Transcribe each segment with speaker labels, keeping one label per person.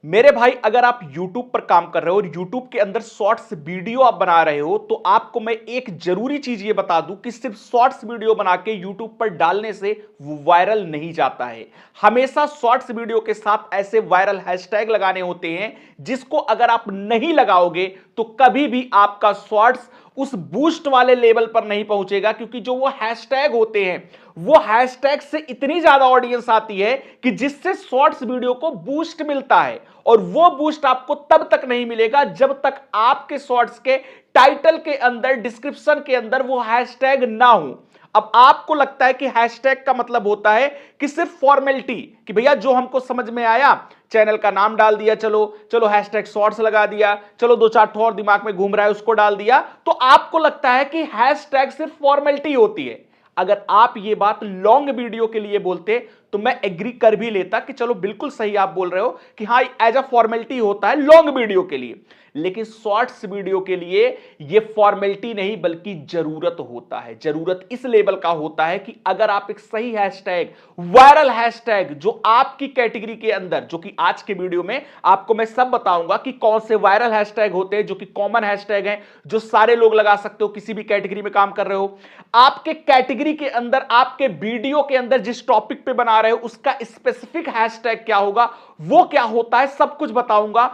Speaker 1: मेरे भाई, अगर आप YouTube पर काम कर रहे हो और YouTube के अंदर शॉर्ट्स वीडियो आप बना रहे हो तो आपको मैं एक जरूरी चीज ये बता दूं कि सिर्फ शॉर्ट्स वीडियो बना के YouTube पर डालने से वो वायरल नहीं जाता है। हमेशा शॉर्ट्स वीडियो के साथ ऐसे वायरल हैशटैग लगाने होते हैं जिसको अगर आप नहीं लगाओगे तो कभी भी आपका शॉर्ट्स उस बूस्ट वाले लेवल पर नहीं पहुंचेगा, क्योंकि जो वो हैशटैग होते हैं वो हैशटैग से इतनी ज्यादा ऑडियंस आती है कि जिससे शॉर्ट्स वीडियो को बूस्ट मिलता है। और वो बूस्ट आपको तब तक नहीं मिलेगा जब तक आपके शॉर्ट्स के टाइटल के अंदर, डिस्क्रिप्शन के अंदर वो हैशटैग ना हो। अब आपको लगता है कि हैशटैग का मतलब होता है कि सिर्फ फॉर्मेलिटी, कि भैया जो हमको समझ में आया चैनल का नाम डाल दिया, चलो चलो हैशटैग शॉर्ट्स लगा दिया, चलो दो चार ठो और दिमाग में घूम रहा है उसको डाल दिया, तो आपको लगता है कि हैशटैग सिर्फ फॉर्मेलिटी होती है। अगर आप ये बात लॉन्ग वीडियो के लिए बोलते तो मैं एग्री कर भी लेता कि चलो बिल्कुल सही आप बोल रहे हो कि हाँ एज अ फॉर्मेलिटी होता है लॉन्ग वीडियो के लिए, लेकिन शॉर्ट्स वीडियो के लिए ये फॉर्मेलिटी नहीं बल्कि जरूरत होता है। जरूरत इस लेवल का होता है कि अगर आप एक सही हैशटैग, वायरल हैशटैग जो आपकी कैटेगरी के अंदर, जो कि आज के वीडियो में आपको मैं सब बताऊंगा कि कौन से वायरल हैशटैग होते हैं जो कि कॉमन हैशटैग हैं, जो सारे लोग लगा सकते हो, किसी भी कैटेगरी में काम कर रहे हो, आपके कैटेगरी के अंदर, आपके वीडियो के अंदर जिस टॉपिक पे बना रहे हो उसका स्पेसिफिक हैशटैग क्या होगा, वो क्या होता है, सब कुछ बताऊंगा।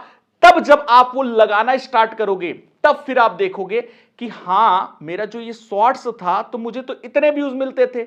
Speaker 1: तब जब आप वो लगाना स्टार्ट करोगे तब फिर आप देखोगे कि हां मेरा जो ये शॉर्ट्स था तो मुझे तो इतने व्यूज मिलते थे,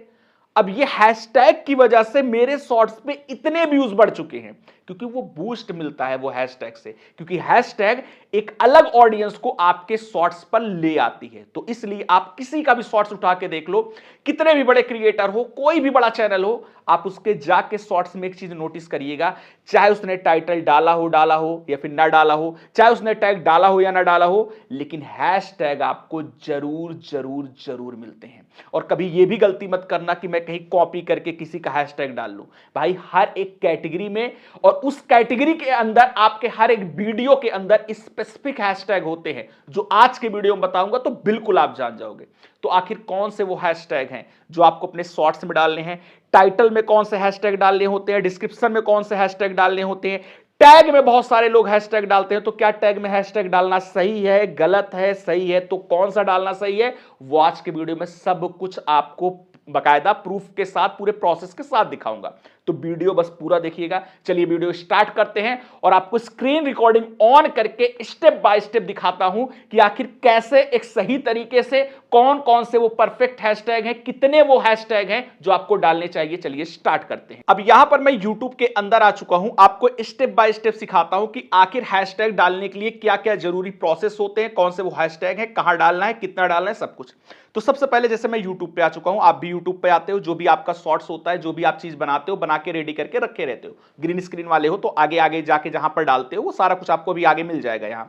Speaker 1: अब ये हैशटैग की वजह से मेरे शॉर्ट्स पे इतने व्यूज बढ़ चुके हैं, क्योंकि वो बूस्ट मिलता है वो हैशटैग से, क्योंकि हैशटैग एक अलग ऑडियंस को आपके शॉर्ट्स पर ले आती है। तो इसलिए आप किसी का भी शॉर्ट्स उठा के देख लो, कितने भी बड़े क्रिएटर हो, कोई भी बड़ा चैनल हो, आप उसके जाके शॉर्ट्स में एक चीज नोटिस करिएगा, चाहे उसने टाइटल डाला हो या फिर ना डाला हो, चाहे उसने टैग डाला हो या ना डाला हो, लेकिन हैशटैग आपको जरूर जरूर जरूर मिलते हैं। और कभी यह भी गलती मत करना कि मैं कहीं कॉपी करके किसी का हैशटैग डाल लूं। भाई हर एक कैटेगरी में और उस कैटेगरी के अंदर आपके हर एक वीडियो के अंदर स्पेसिफिक हैशटैग होते हैं, जो आज के वीडियो में बताऊंगा तो बिल्कुल आप जान जाओगे। तो आखिर कौन से वो हैशटैग हैं जो आपको अपने शॉर्ट्स में डालने हैं, टाइटल में कौन से हैशटैग डालने होते हैं, डिस्क्रिप्शन में कौन से हैशटैग डालने होते हैं, टैग में बहुत सारे लोग हैशटैग डालते हैं, तो क्या टैग में हैशटैग डालना सही है, गलत है, सही है, तो कौन सा डालना सही है, वो आज के वीडियो में सब कुछ आपको बकायदा प्रूफ के साथ, पूरे प्रोसेस के साथ दिखाऊंगा। तो वीडियो बस पूरा देखिएगा। चलिए वीडियो स्टार्ट करते हैं और आपको स्क्रीन रिकॉर्डिंग ऑन करके स्टेप बाय स्टेप दिखाता हूं कि आखिर कैसे एक सही तरीके से कौन कौन से वो परफेक्ट हैशटैग हैं, कितने वो हैशटैग हैं जो आपको डालने चाहिए। चलिए स्टार्ट करते हैं। अब यहां पर मैं YouTube के अंदर आ चुका हूं, आपको स्टेप बाय स्टेप सिखाता हूं कि आखिर हैशटैग डालने के लिए क्या क्या जरूरी प्रोसेस होते हैं, कौन से वो हैशटैग हैं, कहां डालना है, कितना डालना है, सब कुछ। तो सबसे पहले जैसे मैं YouTube पे आ चुका हूं, आप भी YouTube पे आते हो, जो भी आपका शॉर्ट्स होता है, जो भी आप चीज बनाते हो, बना के रेडी करके रखे रहते हो, ग्रीन स्क्रीन वाले हो तो आगे आगे जाके जहां पर डालते हो वो सारा कुछ आपको भी आगे मिल जाएगा यहां।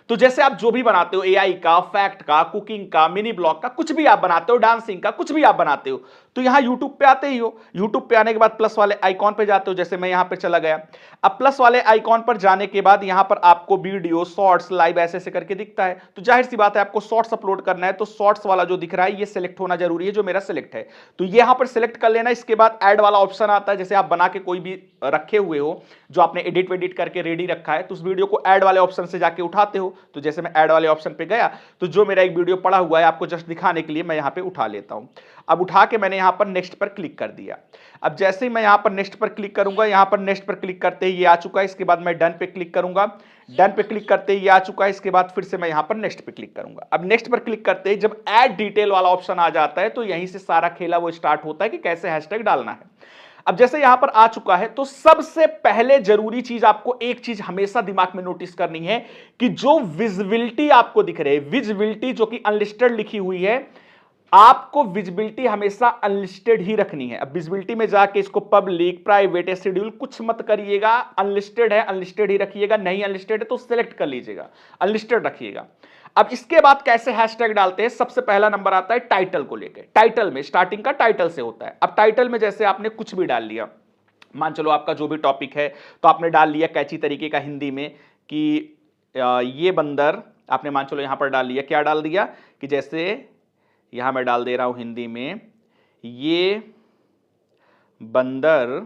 Speaker 1: तो जैसे आप जो भी बनाते हो, एआई का, फैक्ट का, कुकिंग का, मिनी ब्लॉग का, कुछ भी आप बनाते हो, डांसिंग का, कुछ भी आप बनाते हो, तो यहां YouTube पे आते ही हो। YouTube पे आने के बाद प्लस वाले आइकॉन पे जाते हो, जैसे मैं यहां पे चला गया। अब प्लस वाले आइकॉन पर जाने के बाद यहां पर आपको वीडियो, शॉर्ट्स, लाइव ऐसे ऐसे करके दिखता है। तो जाहिर सी बात है आपको शॉर्ट्स अपलोड करना है, तो शॉर्ट्स वाला जो दिख रहा है ये सिलेक्ट होना जरूरी है, जो मेरा सिलेक्ट है। तो यहां पर सिलेक्ट कर लेना। इसके बाद ऐड वाला ऑप्शन आता है, जैसे आप बना के कोई भी रखे हुए हो, जो आपने एडिट वेडिट करके रेडी रखा है, तो उस वीडियो को ऐड वाले ऑप्शन से जाके उठाते हो। तो जैसे मैं ऐड वाले ऑप्शन पे गया तो जो मेरा एक वीडियो पड़ा हुआ है आपको जस्ट दिखाने के लिए मैं यहां पे उठा लेता हूं। अब उठा के मैंने यहां पर नेक्स्ट पर क्लिक कर दिया। अब जैसे ही मैं यहां पर नेक्स्ट पर क्लिक करूंगा, यहां पर नेक्स्ट पर क्लिक करते ही ये आ चुका है। इसके बाद मैं डन पे क्लिक करूंगा, डन पे क्लिक करते ही ये आ चुका है। इसके बाद फिर से मैं यहां पर नेक्स्ट पे क्लिक करूंगा। अब नेक्स्ट पर क्लिक करते ही जब ऐड डिटेल वाला ऑप्शन आ जाता है तो यहीं से सारा खेला वो स्टार्ट होता है कि कैसे हैशटैग डालना है। अब जैसे यहां पर आ चुका है तो सबसे पहले जरूरी चीज, आपको एक चीज हमेशा दिमाग में नोटिस करनी है कि जो विजिबिलिटी आपको दिख रही है, विजिबिलिटी जो कि अनलिस्टेड लिखी हुई है, आपको विजिबिलिटी हमेशा अनलिस्टेड ही रखनी है। अब विजिबिलिटी में जाके इसको पब्लिक, प्राइवेट या शेड्यूल कुछ मत करिएगा, अनलिस्टेड है अनलिस्टेड ही रखिएगा, नहीं अनलिस्टेड है तो सिलेक्ट कर लीजिएगा, अनलिस्टेड रखिएगा। अब इसके बाद कैसे हैशटैग डालते हैं, सबसे पहला नंबर आता है टाइटल को लेकर। टाइटल में स्टार्टिंग का टाइटल से होता है। अब टाइटल में जैसे आपने कुछ भी डाल लिया, मान चलो आपका जो भी टॉपिक है तो आपने डाल लिया कैची तरीके का हिंदी में कि ये बंदर, आपने मान चलो यहां पर डाल लिया, क्या डाल दिया कि जैसे यहां मैं डाल दे रहा हूं हिंदी में, ये बंदर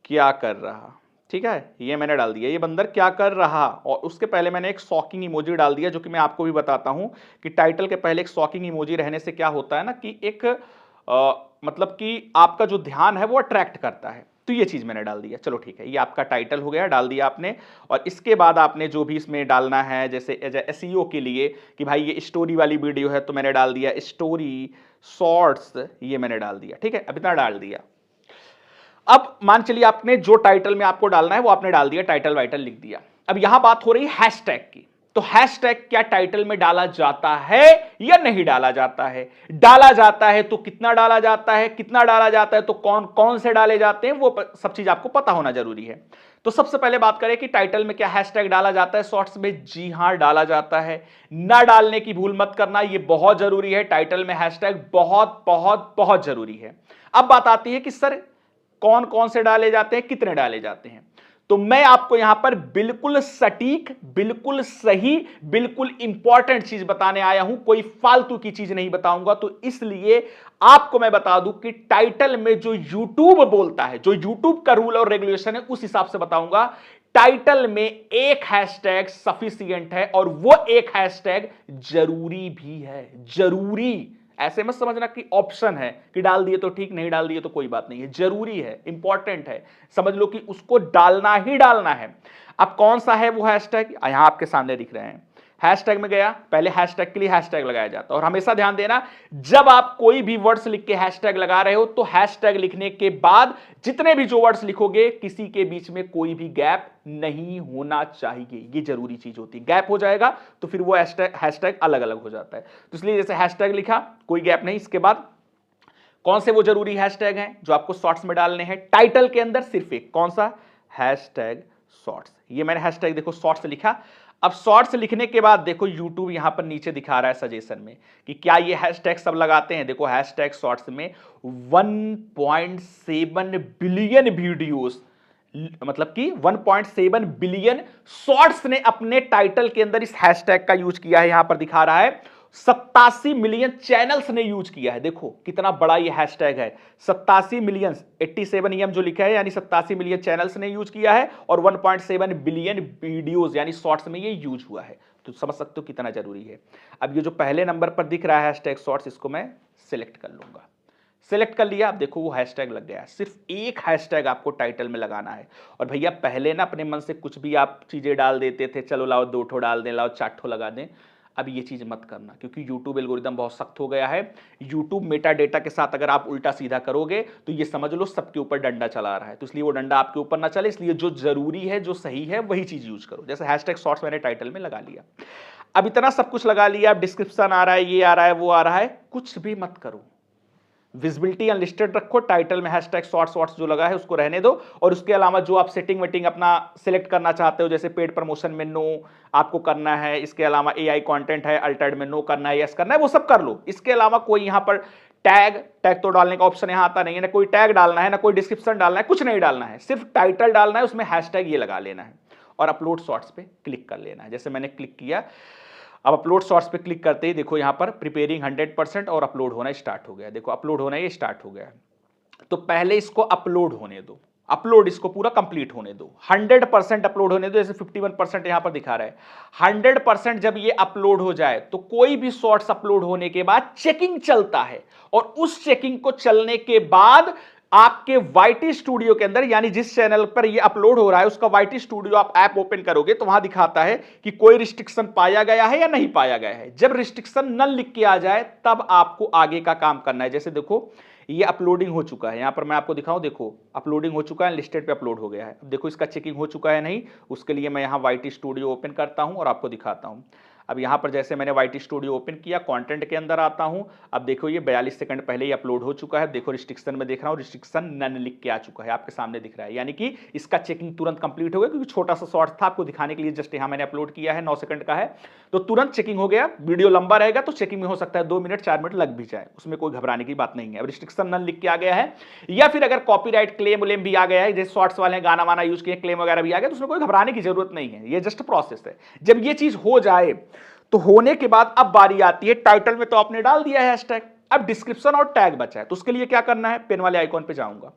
Speaker 1: क्या कर रहा, ठीक है, ये मैंने डाल दिया, ये बंदर क्या कर रहा, और उसके पहले मैंने एक शॉकिंग इमोजी डाल दिया, जो कि मैं आपको भी बताता हूं कि टाइटल के पहले एक शॉकिंग इमोजी रहने से क्या होता है ना कि एक मतलब कि आपका जो ध्यान है वो अट्रैक्ट करता है। तो ये चीज मैंने डाल दिया। चलो ठीक है, ये आपका टाइटल हो गया, डाल दिया आपने। और इसके बाद आपने जो भी इसमें डालना है, जैसे एसईओ के लिए कि भाई ये स्टोरी वाली वीडियो है, तो मैंने डाल दिया स्टोरी शॉर्ट्स, ये मैंने डाल दिया। ठीक है, अब इतना डाल दिया। अब मान चलिए आपने जो टाइटल में आपको डालना है वो आपने डाल दिया, टाइटल वाइटल लिख दिया। अब यहां बात हो रही है हैशटैग की। तो हैशटैग क्या टाइटल में डाला जाता है या नहीं डाला जाता है? डाला जाता है तो कितना डाला जाता है, कितना डाला जाता है तो कौन कौन से डाले जाते हैं, वो सब चीज आपको पता होना जरूरी है। तो सबसे पहले बात करें कि टाइटल में क्या हैशटैग डाला जाता है शॉर्ट्स में? जी हां, डाला जाता है। ना डालने की भूल मत करना, यह बहुत जरूरी है। टाइटल में हैशटैग बहुत बहुत बहुत जरूरी है। अब बात आती है कि सर कौन कौन से डाले जाते हैं, कितने डाले जाते हैं। तो मैं आपको यहां पर बिल्कुल सटीक, बिल्कुल सही, बिल्कुल इंपॉर्टेंट चीज बताने आया हूं, कोई फालतू की चीज नहीं बताऊंगा। तो इसलिए आपको मैं बता दूं कि टाइटल में जो YouTube बोलता है, जो YouTube का रूल और रेगुलेशन है, उस हिसाब से बताऊंगा। टाइटल में एक हैशटैग सफिशिएंट है, और वो एक हैशटैग जरूरी भी है। जरूरी, ऐसे मत समझना कि ऑप्शन है कि डाल दिए तो ठीक, नहीं डाल दिए तो कोई बात नहीं है। जरूरी है, इंपॉर्टेंट है, समझ लो कि उसको डालना ही डालना है। अब कौन सा है वो हैशटैग, यहां आपके सामने दिख रहे हैं। हैशटैग में गया, पहले हैशटैग के लिए हैशटैग लगाया जाता है। और हमेशा ध्यान देना, जब आप कोई भी वर्ड्स लिख के हैशटैग लगा रहे हो तो हैशटैग लिखने के बाद जितने भी जो वर्ड्स लिखोगे, किसी के बीच में कोई भी गैप नहीं होना चाहिए। ये जरूरी चीज होती है। गैप हो जाएगा तो फिर वो हैशटैग अलग अलग हो जाता है। तो इसलिए जैसे हैशटैग लिखा, कोई गैप नहीं। इसके बाद कौन से वो जरूरी हैशटैग हैं जो आपको शॉर्ट्स में डालने हैं? टाइटल के अंदर सिर्फ एक, कौन सा? Hashtag shorts. ये मैंने हैशटैग देखो शॉर्ट्स लिखा। अब शॉर्ट्स लिखने के बाद देखो YouTube यहां पर नीचे दिखा रहा है सजेशन में कि क्या ये हैशटैग सब लगाते हैं। देखो हैशटैग शॉर्ट्स में 1.7 बिलियन वीडियोस, मतलब कि 1.7 बिलियन शॉर्ट्स ने अपने टाइटल के अंदर इस हैशटैग का यूज किया है। यहां पर दिखा रहा है 87 मिलियन चैनल्स ने यूज किया है। देखो कितना बड़ा ये हैशटैग है, 87 मिलियन, 87 EM जो लिखा है, यानी 87 मिलियन चैनल्स ने यूज किया है, और 1.7 बिलियन वीडियोस यानी शॉर्ट्स में ये यूज हुआ है। तो समझ सकते हो कितना जरूरी है। अब ये जो पहले नंबर पर दिख रहा है हैशटैग शॉर्ट्स, इसको मैं सिलेक्ट कर लूंगा। सिलेक्ट कर लिया। अब देखो वो हैशटैग लग गया है। सिर्फ एक हैशटैग आपको टाइटल में लगाना है। और भैया पहले ना अपने मन से कुछ भी आप चीजें डाल देते थे, चलो लाओ 2 ठो डाल दें, लाओ 4 ठो लगा दें। अब ये चीज मत करना, क्योंकि YouTube एल्गोरिदम बहुत सख्त हो गया है। YouTube मेटा डेटा के साथ अगर आप उल्टा सीधा करोगे तो ये समझ लो सबके ऊपर डंडा चला रहा है। तो इसलिए वो डंडा आपके ऊपर ना चले, इसलिए जो जरूरी है, जो सही है, वही चीज यूज करो। जैसे हैशटैग शॉर्ट्स मैंने टाइटल में लगा लिया। अब इतना सब कुछ लगा लिया, अब डिस्क्रिप्शन आ रहा है, ये आ रहा है, वो आ रहा है, कुछ भी मत करो। विजिबिलिटी अनलिस्टेड रखो। टाइटल में हैशटैग शॉर्ट्स जो लगा है उसको रहने दो। और उसके अलावा जो आप सेटिंग वेटिंग अपना सिलेक्ट करना चाहते हो, जैसे पेड प्रमोशन में नो आपको करना है, इसके अलावा AI कंटेंट है, अल्टर्ड में नो करना है, यस करना है, वो सब कर लो। इसके अलावा कोई यहां पर टैग तो डालने का ऑप्शन यहां आता नहीं है, ना कोई टैग डालना है, ना कोई डिस्क्रिप्शन डालना है, कुछ नहीं डालना है, सिर्फ टाइटल डालना है, उसमें हैशटैग ये लगा लेना है और अपलोड शॉर्ट्स पे क्लिक कर लेना है। जैसे मैंने क्लिक किया, अब अपलोड शॉर्ट्स पे क्लिक करते ही देखो यहां पर प्रिपेयरिंग 100% और अपलोड होना स्टार्ट हो गया। देखो अपलोड होना ये स्टार्ट हो गया। तो पहले इसको अपलोड होने दो, अपलोड इसको पूरा कंप्लीट होने दो, 100% अपलोड होने दो। जैसे 51% यहां पर दिखा रहा है। 100% जब ये अपलोड हो जाए तो कोई भी शॉर्ट्स अपलोड होने के बाद चेकिंग चलता है, और उस चेकिंग को चलने के बाद आपके YT स्टूडियो के अंदर, यानी जिस चैनल पर ये अपलोड हो रहा है उसका YT स्टूडियो आप ऐप ओपन करोगे तो वहां दिखाता है कि कोई रिस्ट्रिक्शन पाया गया है या नहीं पाया गया है। जब रिस्ट्रिक्शन नल लिख के आ जाए तब आपको आगे का काम करना है। जैसे देखो ये अपलोडिंग हो चुका है, यहां पर मैं आपको दिखाऊं, देखो अपलोडिंग हो चुका है, लिस्टेड पे अपलोड हो गया है। अब देखो इसका चेकिंग हो चुका है नहीं, उसके लिए मैं यहां YT स्टूडियो ओपन करता हूं और आपको दिखाता हूं। अब यहां पर जैसे मैंने YT स्टूडियो ओपन किया, कंटेंट के अंदर आता हूं। अब देखो ये 42 सेकंड पहले ही अपलोड हो चुका है। देखो रिस्ट्रिक्शन में देख रहा हूं, रिस्ट्रिक्शन नन लिख के आ चुका है, आपके सामने दिख रहा है, यानी कि इसका चेकिंग तुरंत कंप्लीट हो गया, क्योंकि छोटा सा शॉर्ट था आपको दिखाने के लिए, जस्ट यहां मैंने अपलोड किया है, 9 सेकंड का है, तो तुरंत चेकिंग हो गया। वीडियो लंबा रहेगा तो चेकिंग में हो सकता है 2 मिनट 4 मिनट लग भी जाए, उसमें कोई घबराने की बात नहीं है। अब रिस्ट्रिक्शन नन लिख के आ गया है, या फिर अगर कॉपीराइट क्लेम उलेम भी आ गया है, जैसे शॉर्ट्स वाले गाना वाना यूज किए, क्लेम वगैरह भी आ गया, तो उसमें कोई घबराने की जरूरत नहीं है, ये जस्ट प्रोसेस है। जब ये चीज हो जाए तो होने के बाद अब बारी आती है, टाइटल में तो आपने डाल दिया है हैशटैग, अब डिस्क्रिप्शन और टैग बचा है। तो उसके लिए क्या करना है, पेन वाले आइकॉन पे जाऊंगा।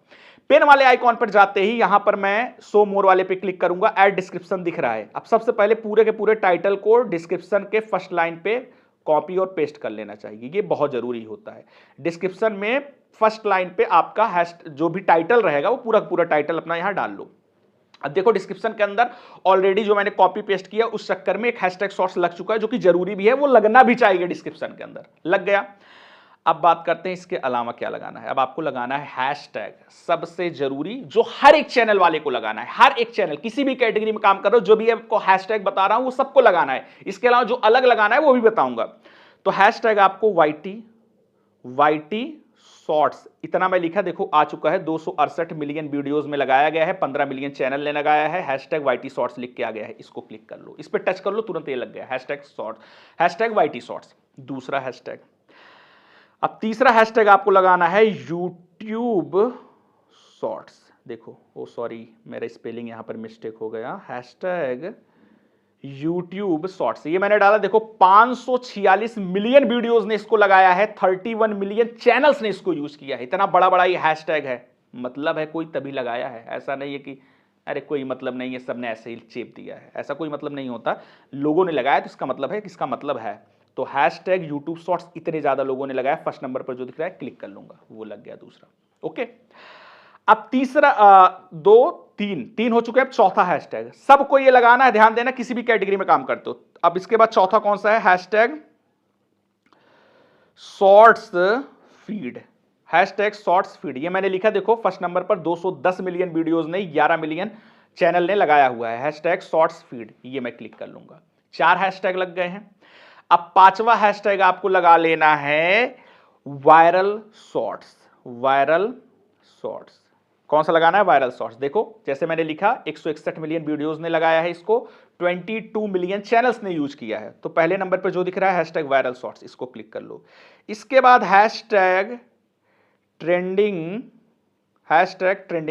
Speaker 1: पेन वाले आइकॉन पर जाते ही यहां पर मैं शो मोर वाले पे क्लिक करूंगा, ऐड डिस्क्रिप्शन दिख रहा है। अब सबसे पहले पूरे के पूरे टाइटल को डिस्क्रिप्शन के फर्स्ट लाइन पे कॉपी और पेस्ट कर लेना चाहिए, ये बहुत जरूरी होता है। डिस्क्रिप्शन में फर्स्ट लाइन पे आपका जो भी टाइटल रहेगा वो पूरा पूरा टाइटल अपना यहां डाल लो। अब देखो डिस्क्रिप्शन के अंदर ऑलरेडी जो मैंने कॉपी पेस्ट किया उस चक्कर में एक हैशटैग शॉर्ट्स लग चुका है, जो कि जरूरी भी है, वो लगना भी चाहिए डिस्क्रिप्शन के अंदर, लग गया। अब बात करते हैं इसके अलावा क्या लगाना है। अब आपको लगाना है हैशटैग, सबसे जरूरी, जो हर एक चैनल वाले को लगाना है। हर एक चैनल किसी भी कैटेगरी में काम कर रहे हो, जो भी आपको हैशटैग बता रहा हूं वो सबको लगाना है। इसके अलावा जो अलग लगाना है वो भी बताऊंगा। तो हैशटैग आपको वाईटी शॉर्ट्स, इतना मैं लिखा, देखो आ चुका है। 268 मिलियन वीडियोस में लगाया गया है, 15 मिलियन चैनल ने लगाया है। हैशटैग वाईटी शॉर्ट्स लिख के आ गया है, इसको क्लिक कर लो, इस पर टच कर लो, तुरंत ये लग गया hashtag shorts, hashtag YT shorts. दूसरा हैशटैग, अब तीसरा हैशटैग आपको लगाना है यूट्यूब शॉर्ट्स। देखो ओ सॉरी, मेरा स्पेलिंग यहां पर मिस्टेक हो गया। हैशटैग यूट्यूब शॉर्ट्स, ये मैंने डाला, देखो 546 मिलियन वीडियोस ने इसको लगाया है, 31 मिलियन चैनल्स ने इसको यूज किया है। इतना बड़ा बड़ा ये हैशटैग है, मतलब है कोई तभी लगाया है। ऐसा नहीं है कि अरे कोई मतलब नहीं है, सबने ऐसे ही चेप दिया है, ऐसा कोई मतलब नहीं होता। लोगों ने लगाया तो इसका मतलब है कि इसका मतलब है। तो हैशटैग यूट्यूब शॉर्ट्स इतने ज्यादा लोगों ने लगाया, फर्स्ट नंबर पर जो दिख रहा है क्लिक कर लूंगा, वो लग गया दूसरा। ओके, अब तीसरा, तीन हो चुके हैं। अब चौथा हैशटैग सबको ये लगाना है, ध्यान देना, किसी भी कैटेगरी में काम करते हो। अब इसके बाद चौथा कौन सा है, hashtag shorts feed. Hashtag shorts feed, ये मैंने लिखा, देखो फर्स्ट नंबर पर 210 मिलियन वीडियोस ने, 11 मिलियन चैनल ने लगाया हुआ है, हैशटैग शॉर्ट्स फीड, ये मैं क्लिक कर लूंगा। 4 हैशटैग लग गए हैं। अब पांचवा हैशटैग आपको लगा लेना है वायरल शॉर्ट्स। वायरल शॉर्ट्स कौन सा लगाना है, वायरल शॉर्ट्स। देखो जैसे मैंने लिखा 161 मिलियन वीडियोस ने लगाया है इसको, 22 मिलियन चैनल्स ने यूज किया है। तो पहले नंबर पर जो दिख रहा है हैशटैग वायरल शॉर्ट्स, इसको क्लिक कर लो। इसके बाद hashtag trending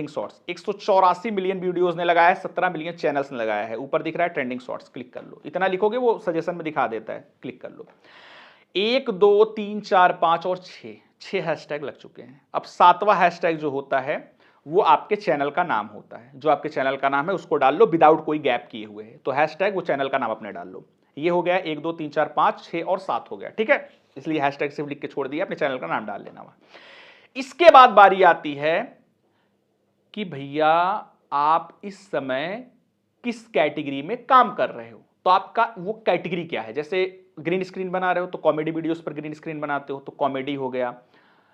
Speaker 1: shorts, 184 million videos ने लगाया है, 17 मिलियन चैनल्स ने लगाया है। ऊपर दिख रहा है ट्रेंडिंग शॉर्ट्स, क्लिक कर लो। इतना लिखोगे वो सजेशन में दिखा देता है, क्लिक कर लो। 1 2 3 4 5 और 6 हैशटैग लग चुके हैं। अब सातवां हैशटैग जो होता है वो आपके चैनल का नाम होता है। जो आपके चैनल का नाम है उसको डाल लो विदाउट कोई गैप किए हुए है। तो हैशटैग वो चैनल का नाम अपने डाल लो। ये हो गया 1 2 3 4 5 6 और 7 हो गया, ठीक है। इसलिए हैशटैग सिर्फ लिख के छोड़ दिया, अपने चैनल का नाम डाल लेना वहां। इसके बाद बारी आती है कि भैया आप इस समय किस कैटेगरी में काम कर रहे हो, तो आपका वो कैटेगरी क्या है। जैसे ग्रीन स्क्रीन बना रहे हो तो कॉमेडी वीडियोस पर ग्रीन स्क्रीन बनाते हो तो कॉमेडी हो गया,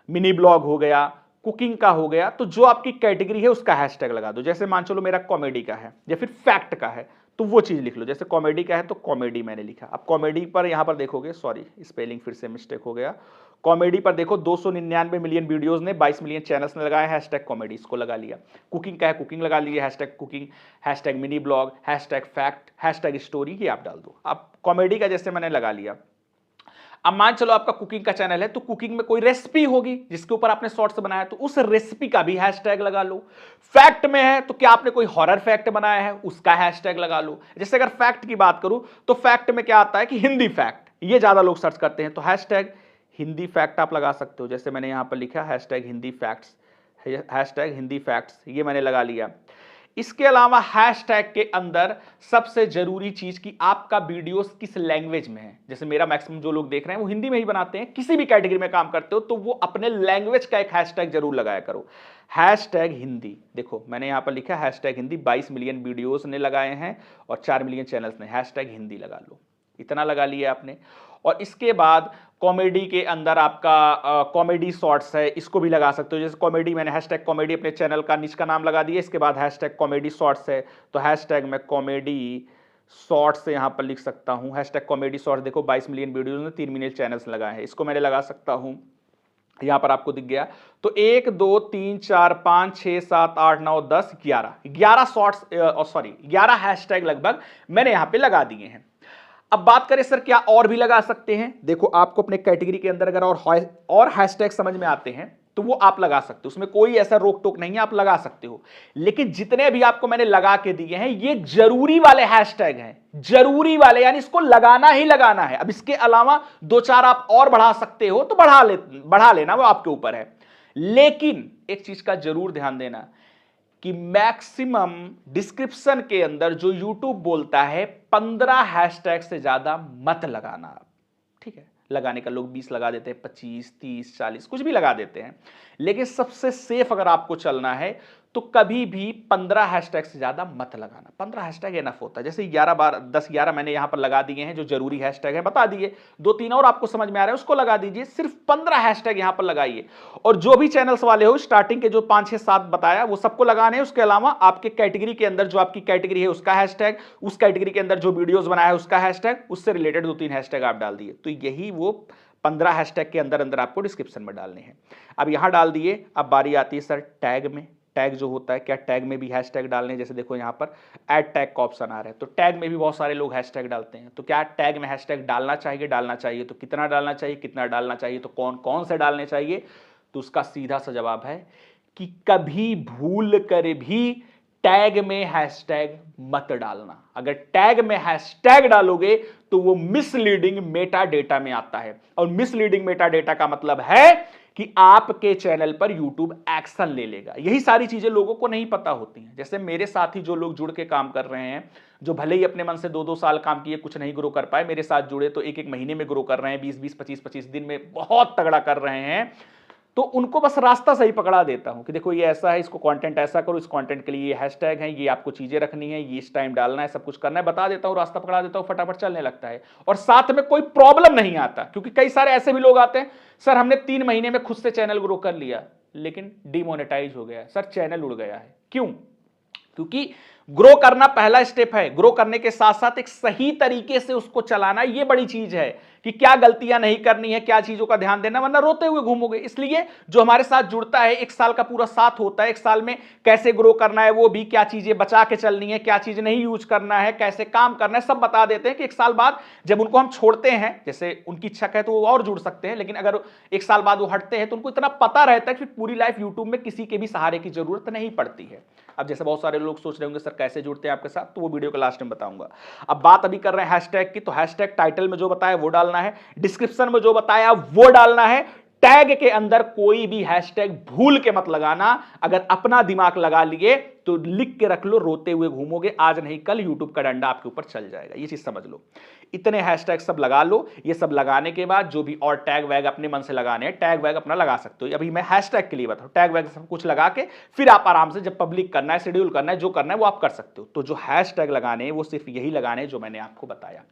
Speaker 1: मिनी ब्लॉग हो गया, कुकिंग का हो गया। तो जो आपकी कैटेगरी है उसका हैशटैग लगा दो। जैसे मान चलो मेरा कॉमेडी का है या फिर फैक्ट का है तो वो चीज लिख लो। जैसे कॉमेडी का है तो कॉमेडी मैंने लिखा। अब कॉमेडी पर यहां पर देखोगे, सॉरी स्पेलिंग फिर से मिस्टेक हो गया। कॉमेडी पर देखो 299 मिलियन वीडियोस ने, 22 मिलियन चैनल्स ने लगाया हैशटैग कॉमेडी, इसको लगा लिया। कुकिंग का है कुकिंग लगा लीजिए, hashtag cooking, hashtag mini blog, hashtag fact, hashtag story, ये आप डाल दो। अब कॉमेडी का जैसे मैंने लगा लिया। अब मान चलो आपका कुकिंग का चैनल है तो कुकिंग में कोई रेसिपी होगी जिसके ऊपर आपने शॉर्ट्स बनाया, तो उस रेसिपी का भी हैशटैग लगा लो। फैक्ट में है तो क्या आपने कोई हॉरर फैक्ट बनाया है, उसका हैशटैग लगा लो। जैसे अगर फैक्ट की बात करूं तो फैक्ट में क्या आता है कि हिंदी फैक्ट, ये ज्यादा लोग सर्च करते हैं, तो हैशटैग हिंदी फैक्ट आप लगा सकते हो। जैसे मैंने यहां पर लिखा hashtag Hindi facts, hashtag Hindi facts, ये मैंने लगा लिया। इसके अलावा हैशटैग के अंदर सबसे जरूरी चीज कि आपका वीडियोस किस लैंग्वेज में है। जैसे मेरा मैक्सिमम जो लोग देख रहे हैं वो हिंदी में ही बनाते हैं, किसी भी कैटेगरी में काम करते हो तो वो अपने लैंग्वेज का एक हैशटैग जरूर लगाया करो। हैशटैग हिंदी, देखो मैंने यहां पर लिखा हैशटैग हिंदी, 22 मिलियन वीडियोस ने लगाए हैं और 4 मिलियन चैनल्स ने, हैशटैग हिंदी लगा लो। इतना लगा लिया आपने। और इसके बाद कॉमेडी के अंदर आपका कॉमेडी शॉर्ट्स है, इसको भी लगा सकते हो। जैसे कॉमेडी, मैंने हैशटैग कॉमेडी अपने चैनल का निच का नाम लगा दिया। इसके बाद हैशटैग कॉमेडी शॉर्ट्स है तो हैशटैग मैं कॉमेडी शॉर्ट्स से यहां पर लिख सकता हूं। हैशटैग कॉमेडी शॉर्ट्स, देखो 22 मिलियन वीडियोस में 3 मिलियन चैनल्स लगाए हैं, इसको मैंने लगा सकता हूं। यहां पर आपको दिख गया। तो 1 2 3 4 5 6 7 8 9 10 11 शॉर्ट्स, सॉरी 11 हैशटैग लगभग मैंने यहां पे लगा दिए हैं। अब बात करें सर क्या और भी लगा सकते हैं। देखो आपको अपने कैटेगरी के अंदर अगर और हैशटैग समझ में आते हैं तो वो आप लगा सकते हो, उसमें कोई ऐसा रोक टोक नहीं है, आप लगा सकते हो। लेकिन जितने भी आपको मैंने लगा के दिए हैं ये जरूरी वाले हैशटैग हैं, जरूरी वाले, यानी इसको लगाना ही लगाना है। अब इसके अलावा 2 4 आप और बढ़ा सकते हो तो बढ़ा लेना, वो आपके ऊपर है। लेकिन एक चीज का जरूर ध्यान देना कि मैक्सिमम डिस्क्रिप्शन के अंदर जो यूट्यूब बोलता है 15 हैशटैग से ज्यादा मत लगाना आप, ठीक है। लगाने का लोग 20 लगा देते हैं, 25, 30, 40 कुछ भी लगा देते हैं, लेकिन सबसे सेफ अगर आपको चलना है तो कभी भी 15 हैशटैग से ज्यादा मत लगाना। 15 हैशटैग एनफ होता है। जैसे 11 बार 10 11 मैंने यहां पर लगा दिए हैं जो जरूरी हैशटैग है, बता दिए। 2-3 और आपको समझ में आ रहा है उसको लगा दीजिए। सिर्फ 15 हैशटैग यहां पर लगाइए। और जो भी चैनल्स वाले हो स्टार्टिंग के जो 5 6 7 बताया वो सबको लगाने हैं। उसके अलावा आपके कैटेगरी के अंदर जो आपकी कैटेगरी है उसका हैशटैग, उस कैटेगरी के अंदर जो वीडियोस बनाया है उसका हैशटैग, उससे रिलेटेड 2-3 हैशटैग आप डाल दिए। तो यही वो 15 हैशटैग के अंदर अंदर आपको डिस्क्रिप्शन में डालने हैं। अब यहां डाल दिए। अब बारी आती है सर टैग में। टैग जो होता है, क्या टैग में भी हैशटैग डालने हैं? जैसे देखो यहां पर ऐड टैग का ऑप्शन आ रहा है, तो टैग में भी बहुत सारे लोग हैशटैग डालते हैं। तो क्या टैग में हैशटैग डालना चाहिए? डालना चाहिए। तो कितना डालना चाहिए? कितना डालना चाहिए? तो कौन कौन से डालने चाहिए? तो उसका सीधा सा जवाब है कि कभी भूल कर भी टैग में हैशटैग मत डालना। अगर टैग में हैशटैग डालोगे तो वो मिसलीडिंग मेटा डेटा में आता है, और मिसलीडिंग मेटा डेटा का मतलब है कि आपके चैनल पर YouTube एक्शन ले लेगा। यही सारी चीजें लोगों को नहीं पता होती हैं। जैसे मेरे साथी जो लोग जुड़ के काम कर रहे हैं, जो भले ही अपने मन से 2-2 साल काम किए, कुछ नहीं ग्रो कर पाए, मेरे साथ जुड़े तो 1-1 महीने में ग्रो कर रहे हैं, 20-20 25-25 दिन में बहुत तगड़ा कर रहे हैं। तो उनको बस रास्ता सही पकड़ा देता हूं कि देखो ये ऐसा है, इसको कंटेंट ऐसा करो, इस कंटेंट के लिए ये हैशटैग है, ये आपको चीजें रखनी है, ये इस टाइम डालना है, सब कुछ करना है, बता देता हूं, रास्ता पकड़ा देता हूं, फटाफट चलने लगता है। और साथ में कोई प्रॉब्लम नहीं आता, क्योंकि कई सारे ऐसे भी लोग आते हैं, सर हमने 3 महीने में खुद से चैनल ग्रो कर लिया लेकिन डिमोनेटाइज हो गया, सर चैनल उड़ गया है। क्यों? क्योंकि ग्रो करना पहला स्टेप है। ग्रो करने के साथ साथ एक सही तरीके से उसको चलाना, ये बड़ी चीज है कि क्या गलतियां नहीं करनी है, क्या चीजों का ध्यान देना, वरना रोते हुए घूमोगे। इसलिए जो हमारे साथ जुड़ता है, 1 साल का पूरा साथ होता है, 1 साल में कैसे ग्रो करना है, वो भी क्या चीजें बचा के चलनी है, क्या चीज नहीं यूज करना है, कैसे काम करना है, सब बता देते हैं कि 1 साल बाद जब उनको हम छोड़ते हैं, जैसे उनकी इच्छा है तो वो और जुड़ सकते हैं, लेकिन अगर 1 साल बाद वो हटते हैं तो उनको इतना पता रहता है कि पूरी लाइफ यूट्यूब में किसी के भी सहारे की जरूरत नहीं पड़ती है। अब जैसे बहुत सारे लोग सोच रहे होंगे सर कैसे जुड़ते हैं आपके साथ, तो वो वीडियो के लास्ट में बताऊंगा। अब बात अभी कर रहे हैं हैशटैग की, तो हैशटैग टाइटल में जो बताया वो डालना है, डिस्क्रिप्शन में जो बताया वो डालना है। टैग के अंदर कोई भी हैशटैग भूल के मत लगाना। अगर अपना दिमाग लगा लिए तो लिख के रख लो, रोते हुए घूमोगे, आज नहीं कल यूट्यूब का डंडा आपके ऊपर चल जाएगा, ये चीज समझ लो। इतने हैशटैग सब लगा लो। ये सब लगाने के बाद जो भी और टैग वैग अपने मन से लगाने हैं, टैग वैग अपना लगा सकते हो। अभी मैं हैशटैग के लिए बताऊं, टैग वैग सब कुछ लगा के फिर आप आराम से जब पब्लिक करना है, शेड्यूल करना है, जो करना है वो आप कर सकते हो। तो जो हैशटैग लगाने हैं वो सिर्फ यही लगाने हैं जो मैंने आपको बताया।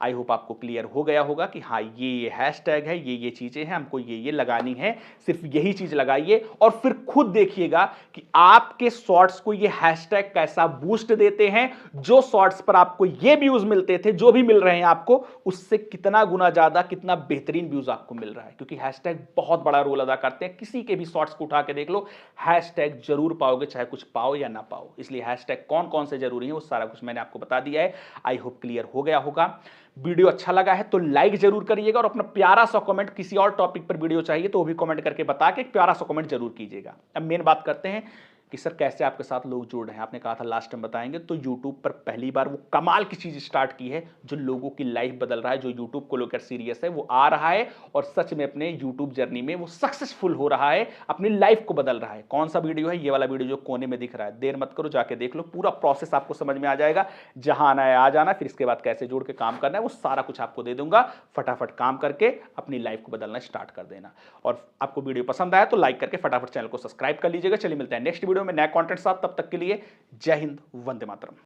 Speaker 1: आई होप आपको क्लियर हो गया होगा कि हाँ ये हैशटैग है, ये चीजें हैं, हमको ये लगानी है, सिर्फ यही चीज लगाइए। और फिर खुद देखिएगा कि आपके शॉर्ट्स को ये हैशटैग कैसा बूस्ट देते हैं। जो शॉर्ट्स पर आपको ये व्यूज मिलते थे, जो भी मिल रहे हैं आपको, उससे कितना गुना ज्यादा, कितना बेहतरीन व्यूज आपको मिल रहा है, क्योंकि हैशटैग बहुत बड़ा रोल अदा करते हैं। किसी के भी शॉर्ट्स को उठा के देख लो, हैशटैग जरूर पाओगे, चाहे कुछ पाओ या ना पाओ। इसलिए हैशटैग कौन कौन से जरूरी है वो सारा कुछ मैंने आपको बता दिया है। आई होप क्लियर हो गया होगा। वीडियो अच्छा लगा है तो लाइक जरूर करिएगा, और अपना प्यारा सा कमेंट, किसी और टॉपिक पर वीडियो चाहिए तो वो भी कमेंट करके बता के एक प्यारा सा कमेंट जरूर कीजिएगा। अब मेन बात करते हैं कि सर कैसे आपके साथ लोग जुड़ रहे हैं। आपने कहा था लास्ट टाइम बताएंगे, तो YouTube पर पहली बार वो कमाल की चीज स्टार्ट की है जो लोगों की लाइफ बदल रहा है, जो YouTube को लेकर सीरियस है, वो आ रहा है और सच में अपने YouTube जर्नी में वो सक्सेसफुल हो रहा है, अपनी लाइफ को बदल रहा है। कौन सा वीडियो है? ये वाला वीडियो जो कोने में दिख रहा है। देर मत करो, जाके देख लो, पूरा प्रोसेस आपको समझ में आ जाएगा। जहां आना है आ जाना, फिर इसके बाद कैसे जोड़ के काम करना है वो सारा कुछ आपको दे दूंगा। फटाफट काम करके अपनी लाइफ को बदलना स्टार्ट कर देना। और आपको वीडियो पसंद आया तो लाइक करके फटाफट चैनल को सब्सक्राइब कर लीजिएगा। चलिए मिलते हैं नेक्स्ट वीडियो में नया कंटेंट साथ, तब तक के लिए जय हिंद, वंदे मातरम।